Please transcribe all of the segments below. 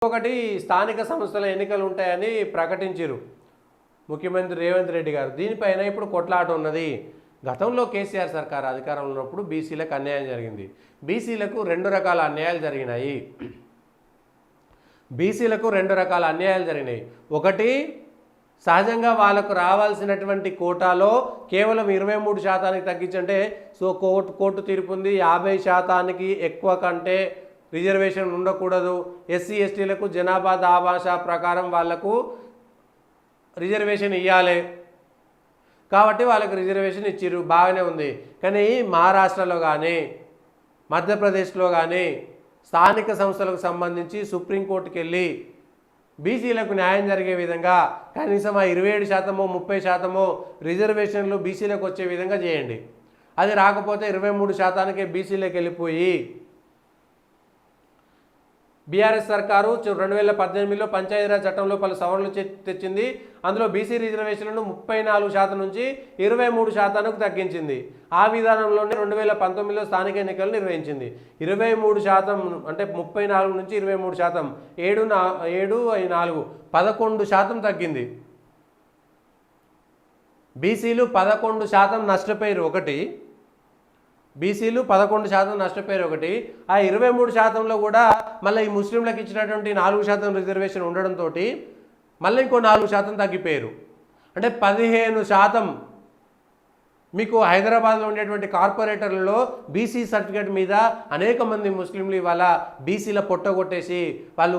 ఒకటి స్థానిక సంస్థల ఎన్నికలు ఉంటాయని ప్రకటించారు ముఖ్యమంత్రి రేవంత్ రెడ్డి గారు. దీనిపైన ఇప్పుడు కొట్లాట ఉన్నది. గతంలో కేసీఆర్ సర్కార్ అధికారంలో ఉన్నప్పుడు బీసీలకు అన్యాయం జరిగింది. బీసీలకు రెండు రకాల అన్యాయాలు జరిగినాయి. ఒకటి, సహజంగా వాళ్ళకు రావాల్సినటువంటి కోటాలో కేవలం 23% తగ్గించంటే కోర్టు తీర్పు ఉంది. 50% ఎక్కువ కంటే రిజర్వేషన్ ఉండకూడదు. ఎస్సీ ఎస్టీలకు జనాభా దామాషా ప్రకారం వాళ్లకు రిజర్వేషన్ ఇవ్వాలి కాబట్టి వాళ్ళకి రిజర్వేషన్ ఇచ్చిర్రు, బాగానే ఉంది. కానీ మహారాష్ట్రలో కానీ మధ్యప్రదేశ్లో కానీ స్థానిక సంస్థలకు సంబంధించి సుప్రీంకోర్టుకి వెళ్ళి బీసీలకు న్యాయం జరిగే విధంగా కనీసం ఆ 27% 30% రిజర్వేషన్లు బీసీలకు వచ్చే విధంగా చేయండి. అది రాకపోతే 23%కే బీసీలకు వెళ్ళిపోయి బీఆర్ఎస్ సర్కారు 2018లో పంచాయతీరాజ్ చట్టంలో పలు సవరణలు తెచ్చింది. అందులో బీసీ రిజర్వేషన్లను 34% నుంచి 23%కు తగ్గించింది. ఆ విధానంలోనే 2019లో స్థానిక ఎన్నికలు నిర్వహించింది. 23% అంటే 34 నుంచి 23%, 7/4 11% తగ్గింది. బీసీలు 11% నష్టపోయారు. బీసీలు 11% నష్టపోయారు. ఆ 23%లో కూడా మళ్ళీ ఈ ముస్లింలకు ఇచ్చినటువంటి 4% రిజర్వేషన్ ఉండడంతో మళ్ళీ ఇంకో 4% తగ్గిపోయారు. అంటే 15% మీకు హైదరాబాద్లో ఉండేటువంటి కార్పొరేటర్లలో బీసీ సర్టిఫికేట్ మీద అనేక మంది ముస్లింలు ఇవాళ బీసీల పొట్టగొట్టేసి వాళ్ళు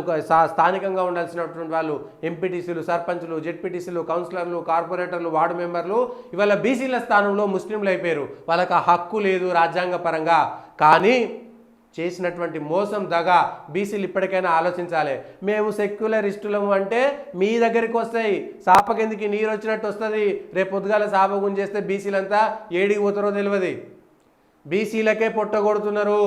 స్థానికంగా ఉండాల్సినటువంటి వాళ్ళు ఎంపీటీసీలు, సర్పంచ్లు, జెడ్పీటీసీలు, కౌన్సిలర్లు, కార్పొరేటర్లు, వార్డు మెంబర్లు ఇవాళ బీసీల స్థానంలో ముస్లింలు అయిపోయారు. వాళ్ళకి ఆ హక్కు లేదు రాజ్యాంగపరంగా. కానీ చేసినటువంటి మోసం దగా బీసీలు ఇప్పటికైనా ఆలోచించాలి. మేము సెక్యులరిస్టులము అంటే మీ దగ్గరికి వస్తాయి, సాపకెందుకు నీరు వచ్చినట్టు వస్తుంది. రేపు పొద్దుగాల సాపగుం చేస్తే బీసీలంతా ఏడికి పోతారో తెలియదు. బీసీలకే పొట్టగొడుతున్నారు.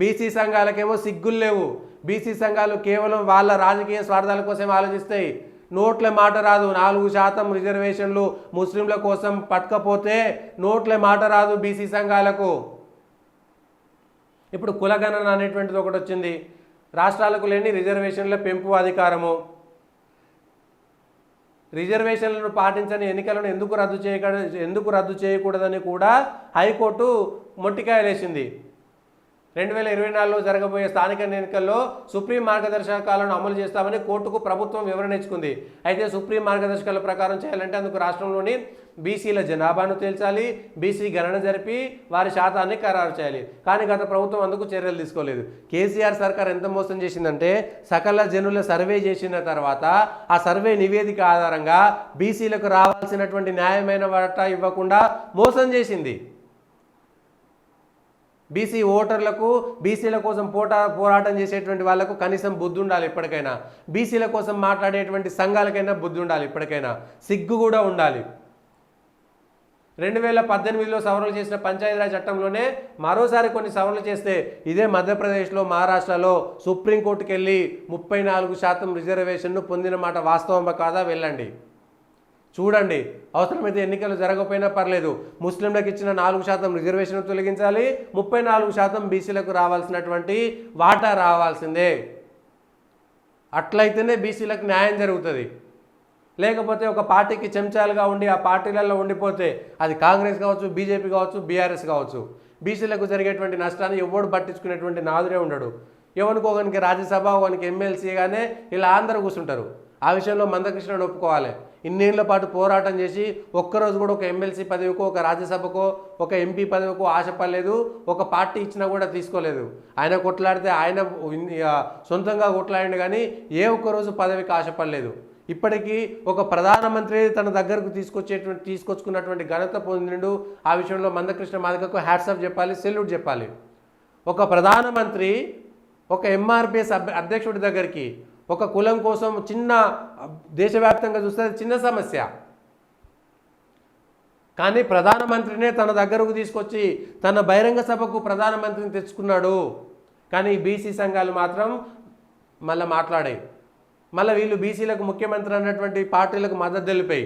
బీసీ సంఘాలకేమో సిగ్గులు లేవు. బీసీ సంఘాలు కేవలం వాళ్ళ రాజకీయ స్వార్థాల కోసం ఆలోచిస్తాయి. నోట్ల మాట రాదు. 4% రిజర్వేషన్లు ముస్లింల కోసం పట్టకపోతే నోట్ల మాట రాదు బీసీ సంఘాలకు. ఇప్పుడు కులగణన అనేటువంటిది ఒకటి వచ్చింది. రాష్ట్రాలకు లేని రిజర్వేషన్ల పెంపు అధికారము. రిజర్వేషన్లను పాటించని ఎన్నికలను ఎందుకు రద్దు చేయకూడదని కూడా హైకోర్టు మొట్టికాయలేసింది. 2024లో జరగబోయే స్థానిక ఎన్నికల్లో సుప్రీం మార్గదర్శకాలను అమలు చేస్తామని కోర్టుకు ప్రభుత్వం వివరణ ఇచ్చుకుంది. అయితే సుప్రీం మార్గదర్శకాల ప్రకారం చేయాలంటే అందుకు రాష్ట్రంలోని బీసీల జనాభాను తేల్చాలి, బీసీ గణన జరిపి వారి శాతాన్ని ఖరారు చేయాలి. కానీ గత ప్రభుత్వం అందుకు చర్యలు తీసుకోలేదు. కేసీఆర్ సర్కార్ ఎంత మోసం చేసిందంటే సకల జనుల సర్వే చేసిన తర్వాత ఆ సర్వే నివేదిక ఆధారంగా బీసీలకు రావాల్సినటువంటి న్యాయమైన వాటా ఇవ్వకుండా మోసం చేసింది. బీసీ ఓటర్లకు, బీసీల కోసం పోరాటం చేసేటువంటి వాళ్లకు కనీసం బుద్ధి ఉండాలి. ఎప్పటికైనా బీసీల కోసం మాట్లాడేటువంటి సంఘాలకైనా బుద్ధి ఉండాలి. ఎప్పటికైనా సిగ్గు కూడా ఉండాలి. 2018లో సవరణలు చేసిన పంచాయతీరాజ్ చట్టంలోనే మరోసారి కొన్ని సవరణలు చేస్తే ఇదే మధ్యప్రదేశ్లో, మహారాష్ట్రలో సుప్రీంకోర్టుకు వెళ్ళి 34% రిజర్వేషన్ను పొందిన మాట వాస్తవమా కాదా వెళ్ళండి, చూడండి. అవసరమైతే ఎన్నికలు జరగకపోయినా పర్లేదు, ముస్లింలకు ఇచ్చిన 4% రిజర్వేషన్ తొలగించాలి, 34% బీసీలకు రావాల్సినటువంటి వాటా రావాల్సిందే. అట్లయితేనే బీసీలకు న్యాయం జరుగుతుంది. లేకపోతే ఒక పార్టీకి చెంచాలుగా ఉండి ఆ పార్టీలలో ఉండిపోతే అది కాంగ్రెస్ కావచ్చు, బీజేపీ కావచ్చు, బీఆర్ఎస్ కావచ్చు, బీసీలకు జరిగేటువంటి నష్టాన్ని ఎవడు పట్టించుకునేటువంటి నాదురే ఉండడు. ఎవరికొకరికి రాజ్యసభ, ఒకరికి ఎమ్మెల్సీగానే ఇలా అందరూ కూర్చుంటారు. ఆ విషయంలో మందకృష్ణను ఒప్పుకోవాలి. ఇన్నేళ్ల పాటు పోరాటం చేసి ఒక్కరోజు కూడా ఒక ఎమ్మెల్సీ పదవికో, ఒక రాజ్యసభకో, ఒక ఎంపీ పదవికో ఆశపడలేదు. ఒక పార్టీ ఇచ్చినా కూడా తీసుకోలేదు. ఆయన కొట్లాడితే ఆయన సొంతంగా కొట్లాడిండు కానీ ఏ ఒక్కరోజు పదవికి ఆశపడలేదు. ఇప్పటికీ ఒక ప్రధానమంత్రి తన దగ్గరకు తీసుకొచ్చుకున్నటువంటి ఘనత పొందిండు. ఆ విషయంలో మందకృష్ణ మాదిగకు హ్యాట్సాప్ చెప్పాలి, సెల్యూట్ చెప్పాలి. ఒక ప్రధానమంత్రి ఒక ఎంఆర్పిఎస్ అధ్యక్షుడి దగ్గరికి ఒక కులం కోసం చిన్న, దేశవ్యాప్తంగా చూస్తే చిన్న సమస్య, కానీ ప్రధానమంత్రినే తన దగ్గరకు తీసుకొచ్చి తన బహిరంగ సభకు ప్రధానమంత్రిని తెచ్చుకున్నాడు. కానీ బీసీ సంఘాలు మాత్రం మళ్ళీ మాట్లాడాయి. మళ్ళీ వీళ్ళు బీసీలకు ముఖ్యమంత్రి అన్నటువంటి పార్టీలకు మద్దతు తెలిపాయి.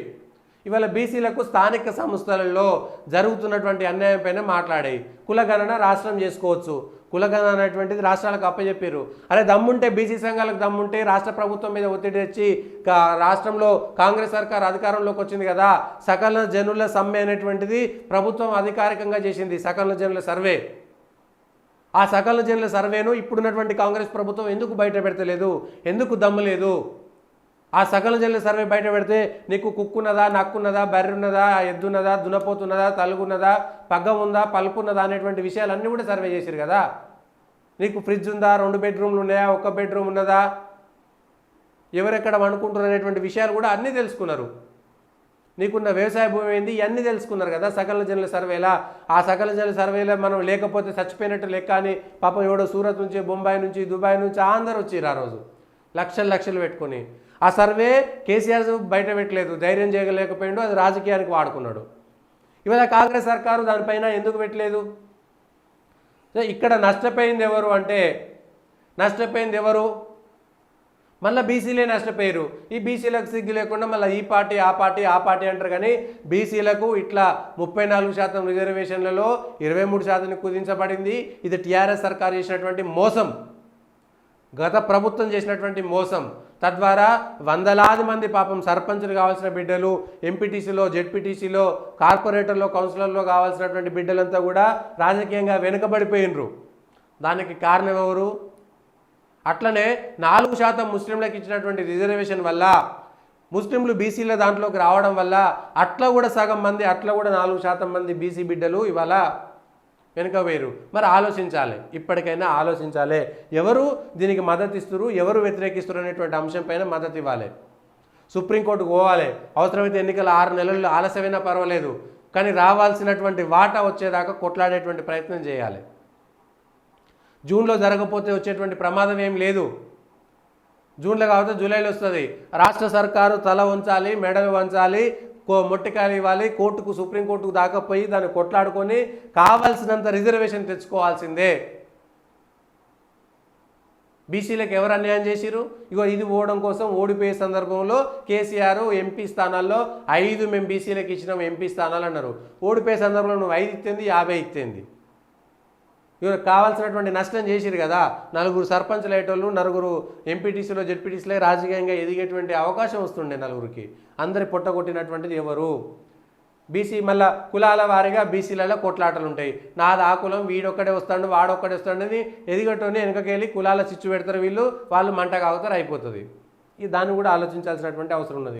ఇవాళ బీసీలకు స్థానిక సంస్థలలో జరుగుతున్నటువంటి అన్యాయం పైన మాట్లాడాయి. కులగణన రాష్ట్రం చేసుకోవచ్చు. కులగణన అనేటువంటిది రాష్ట్రాలకు అప్పచెప్పారు. అరే దమ్ముంటే బీసీ సంఘాలకు దమ్ముంటే రాష్ట్ర ప్రభుత్వం మీద ఒత్తిడి తెచ్చి రాష్ట్రంలో కాంగ్రెస్ సర్కార్ అధికారంలోకి వచ్చింది కదా, సకల జనుల సమ్మె అనేటువంటిది ప్రభుత్వం అధికారికంగా చేసింది, సకల జనుల సర్వే. ఆ సకల జనుల సర్వేను ఇప్పుడున్నటువంటి కాంగ్రెస్ ప్రభుత్వం ఎందుకు బయట పెడతలేదు, ఎందుకు దమ్ము లేదు? ఆ సకల జనుల సర్వే బయట పెడితే నీకు కుక్కున్నదా, నక్కున్నదా, బర్రెన్నదా, ఎద్దున్నదా, దునపోతున్నదా, తలుగున్నదా, పగ్గం ఉందా, పలుపు ఉన్నదా అనేటువంటి విషయాలన్నీ కూడా సర్వే చేశారు కదా. నీకు ఫ్రిడ్జ్ ఉందా, 2 బెడ్రూమ్లు ఉన్నాయా, 1 బెడ్రూమ్ ఉన్నదా, ఎవరెక్కడ వండుకుంటున్నారు అనేటువంటి విషయాలు కూడా అన్నీ తెలుసుకున్నారు. నీకున్న వ్యవసాయ భూమి ఏంది, ఇవన్నీ తెలుసుకున్నారు కదా సకల జనుల సర్వేలా. ఆ సకల జనుల సర్వేలో మనం లేకపోతే చచ్చిపోయినట్టు లెక్క అని పాపం ఎవడో సూరత్ నుంచి, బొంబాయి నుంచి, దుబాయ్ నుంచి అందరూ వచ్చారు ఆ రోజు లక్షలు లక్షలు పెట్టుకొని. ఆ సర్వే కేసీఆర్ బయట పెట్టలేదు, ధైర్యం చేయలేకపోయిండు, అది రాజకీయానికి వాడుకున్నాడు. ఇవాళ కాంగ్రెస్ సర్కారు దానిపైన ఎందుకు పెట్టలేదు? ఇక్కడ నష్టపోయింది ఎవరు అంటే, నష్టపోయింది ఎవరు? మళ్ళీ బీసీలే నష్టపోయారు. ఈ బీసీలకు సిగ్గు లేకుండా మళ్ళీ ఈ పార్టీ ఆ పార్టీ ఆ పార్టీ అంటారు. కానీ బీసీలకు ఇట్లా 34% రిజర్వేషన్లలో 23% కుదించబడింది. ఇది టీఆర్ఎస్ సర్కారు చేసినటువంటి మోసం, గత ప్రభుత్వం చేసినటువంటి మోసం. తద్వారా వందలాది మంది పాపం సర్పంచులు కావాల్సిన బిడ్డలు, ఎంపీటీసీలో, జెడ్పీటీసీలో, కార్పొరేటర్లో, కౌన్సిలర్లో కావాల్సినటువంటి బిడ్డలంతా కూడా రాజకీయంగా వెనుకబడిపోయినరు. దానికి కారణం ఎవరు? అట్లనే 4% ముస్లింలకు ఇచ్చినటువంటి రిజర్వేషన్ వల్ల, ముస్లింలు బీసీల దాంట్లోకి రావడం వల్ల అట్లా కూడా సగం మంది, అట్లా కూడా 4% మంది బీసీ బిడ్డలు ఇవాళ వెనుక వేరు. మరి ఆలోచించాలి, ఇప్పటికైనా ఆలోచించాలి. ఎవరు దీనికి మద్దతు ఇస్తున్నారు, ఎవరు వ్యతిరేకిస్తున్నారు అనేటువంటి అంశం పైన మద్దతు ఇవ్వాలి. సుప్రీంకోర్టుకు పోవాలి, అవసరమైతే ఎన్నికల 6 నెలలు ఆలస్యమైనా పర్వాలేదు, కానీ రావాల్సినటువంటి వాటా వచ్చేదాకా కొట్లాడేటువంటి ప్రయత్నం చేయాలి. జూన్లో జరగకపోతే వచ్చేటువంటి ప్రమాదం ఏం లేదు. జూన్లో కాకపోతే జూలైలో వస్తుంది. రాష్ట్ర సర్కారు తల వంచాలి, మెడలు వంచాలి, మొట్టికాయలు ఇవ్వాలి, కోర్టుకు, సుప్రీంకోర్టుకు దాకా పోయి దాన్ని కొట్లాడుకొని కావాల్సినంత రిజర్వేషన్ తెచ్చుకోవాల్సిందే. బీసీలకు ఎవరు అన్యాయం చేసిరు? ఇగో ఇది ఓడడం కోసం ఓడిపోయే సందర్భంలో కేసీఆర్ ఎంపీ స్థానాల్లో 5 మేము బీసీలకు ఇచ్చినాం ఎంపీ స్థానాలు అన్నారు. ఓడిపోయే సందర్భంలో నువ్వు 5 ఇచ్చింది, 50 ఇచ్చింది. ఇవరు కావాల్సినటువంటి నష్టం చేసిరు కదా. 4 సర్పంచ్లు అయ్యేటోళ్ళు, 9 ఎంపీటీసీలో, జెడ్పీటీసీలో రాజకీయంగా ఎదిగేటువంటి అవకాశం వస్తుండే 4కి. అందరి పొట్టగొట్టినటువంటిది ఎవరు? బీసీ. మళ్ళీ కులాల వారీగా బీసీలలో కొట్లాటలు ఉంటాయి. నాది ఆ కులం, వీడొక్కడే వస్తాడు, వాడొక్కడే వస్తాడని ఎదిగటోని వెనకకెళ్ళి కులాల చిచ్చు పెడతారు వీళ్ళు, వాళ్ళు మంట కాగుతారు, అయిపోతుంది. దాన్ని కూడా ఆలోచించాల్సినటువంటి అవసరం ఉన్నది.